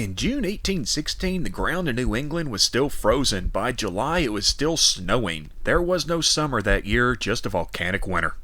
In June 1816, the ground in New England was still frozen. By July, it was still snowing. There was no summer that year, just a volcanic winter.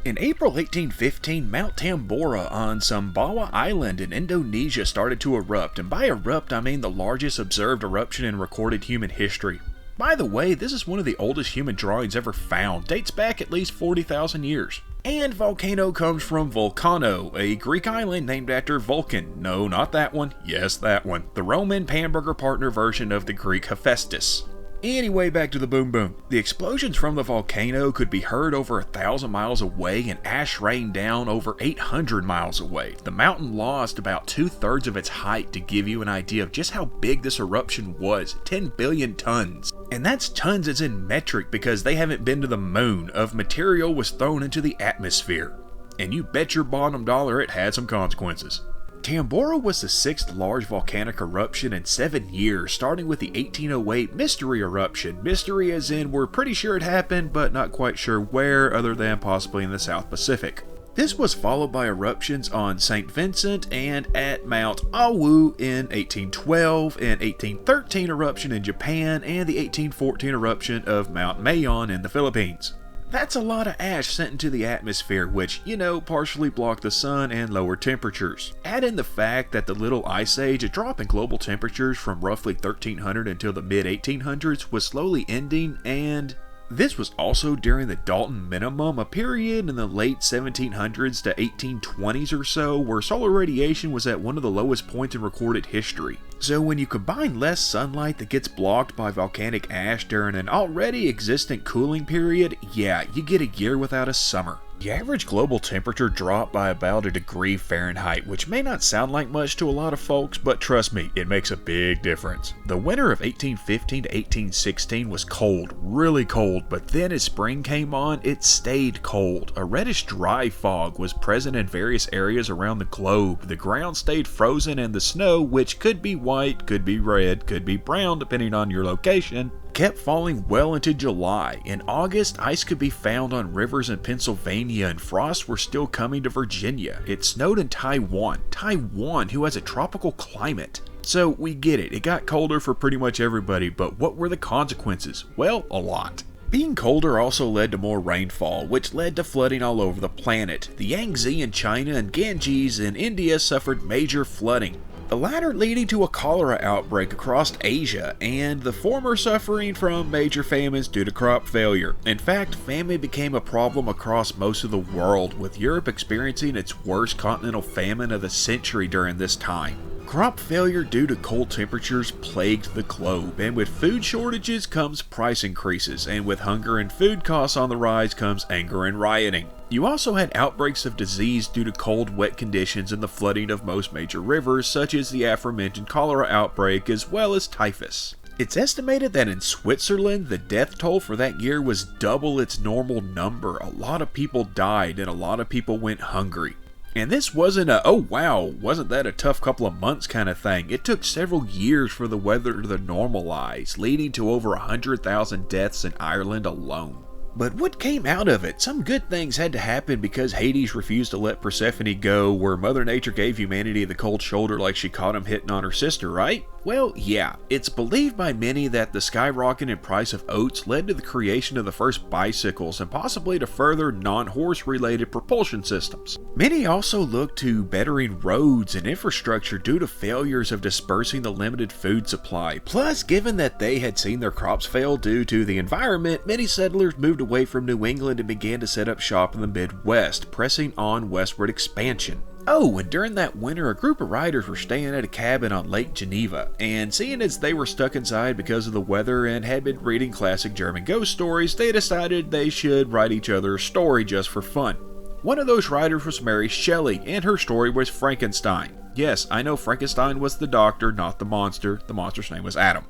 In April 1815, Mount Tambora on Sumbawa Island in Indonesia started to erupt, and by erupt I mean the largest observed eruption in recorded human history. By the way, this is one of the oldest human drawings ever found, dates back at least 40,000 years. And volcano comes from Volcano, a Greek island named after Vulcan. No, not that one. Yes, that one. The Roman hamburger partner version of the Greek Hephaestus. Anyway, back to the boom boom. The explosions from the volcano could be heard over 1,000 miles away, and ash rained down over 800 miles away. The mountain lost about 2/3 of its height to give you an idea of just how big this eruption was. 10 billion tons. And that's tons as in metric, because they haven't been to the moon, of material was thrown into the atmosphere. And you bet your bottom dollar it had some consequences. Tambora was the 6th large volcanic eruption in 7 years, starting with the 1808 mystery eruption. Mystery as in we're pretty sure it happened, but not quite sure where, other than possibly in the South Pacific. This was followed by eruptions on St. Vincent and at Mt.Mayon in 1812, an 1813 eruption in Japan, and the 1814 eruption of Mt.Mayon in the Philippines. That's a lot of ash sent into the atmosphere, which, partially blocked the sun and lowered temperatures. Add in the fact that the Little Ice Age, a drop in global temperatures from roughly 1300 until the mid-1800s, was slowly ending, and this was also during the Dalton Minimum, a period in the late 1700s to 1820s or so, where solar radiation was at one of the lowest points in recorded history. So when you combine less sunlight that gets blocked by volcanic ash during an already existent cooling period, yeah, you get a year without a summer. The average global temperature dropped by about 1 degree Fahrenheit, which may not sound like much to a lot of folks, but trust me, it makes a big difference. The winter of 1815 to 1816 was cold, really cold, but then as spring came on, it stayed cold. A reddish dry fog was present in various areas around the globe. The ground stayed frozen, and the snow, which could be white, could be red, could be brown depending on your location, kept falling well into July. In August, ice could be found on rivers in Pennsylvania, and frosts were still coming to Virginia. It snowed in Taiwan, who has a tropical climate. So we get it got colder for pretty much everybody, but what were the consequences? Well, a lot. Being colder also led to more rainfall, which led to flooding all over the planet. The Yangtze in China and Ganges in India suffered major flooding, the latter leading to a cholera outbreak across Asia, and the former suffering from major famines due to crop failure. In fact, famine became a problem across most of the world, with Europe experiencing its worst continental famine of the century during this time. Crop failure due to cold temperatures plagued the globe, and with food shortages comes price increases, and with hunger and food costs on the rise comes anger and rioting. You also had outbreaks of disease due to cold, wet conditions and the flooding of most major rivers, such as the aforementioned cholera outbreak, as well as typhus. It's estimated that in Switzerland, the death toll for that year was double its normal number. A lot of people died, and a lot of people went hungry. And this wasn't a, oh wow, wasn't that a tough couple of months kind of thing. It took several years for the weather to normalize, leading to over 100,000 deaths in Ireland alone. But what came out of it? Some good things had to happen, because Hades refused to let Persephone go, where Mother Nature gave humanity the cold shoulder like she caught him hitting on her sister, right? Well, yeah. It's believed by many that the skyrocketing price of oats led to the creation of the first bicycles, and possibly to further non-horse related propulsion systems. Many also look to bettering roads and infrastructure due to failures of dispersing the limited food supply. Plus, given that they had seen their crops fail due to the environment, many settlers moved away from New England and began to set up shop in the Midwest, pressing on westward expansion. Oh, and during that winter, a group of riders were staying at a cabin on Lake Geneva, and seeing as they were stuck inside because of the weather and had been reading classic German ghost stories, they decided they should write each other a story just for fun. One of those writers was Mary Shelley, and her story was Frankenstein. Yes, I know Frankenstein was the doctor, not the monster. The monster's name was Adam.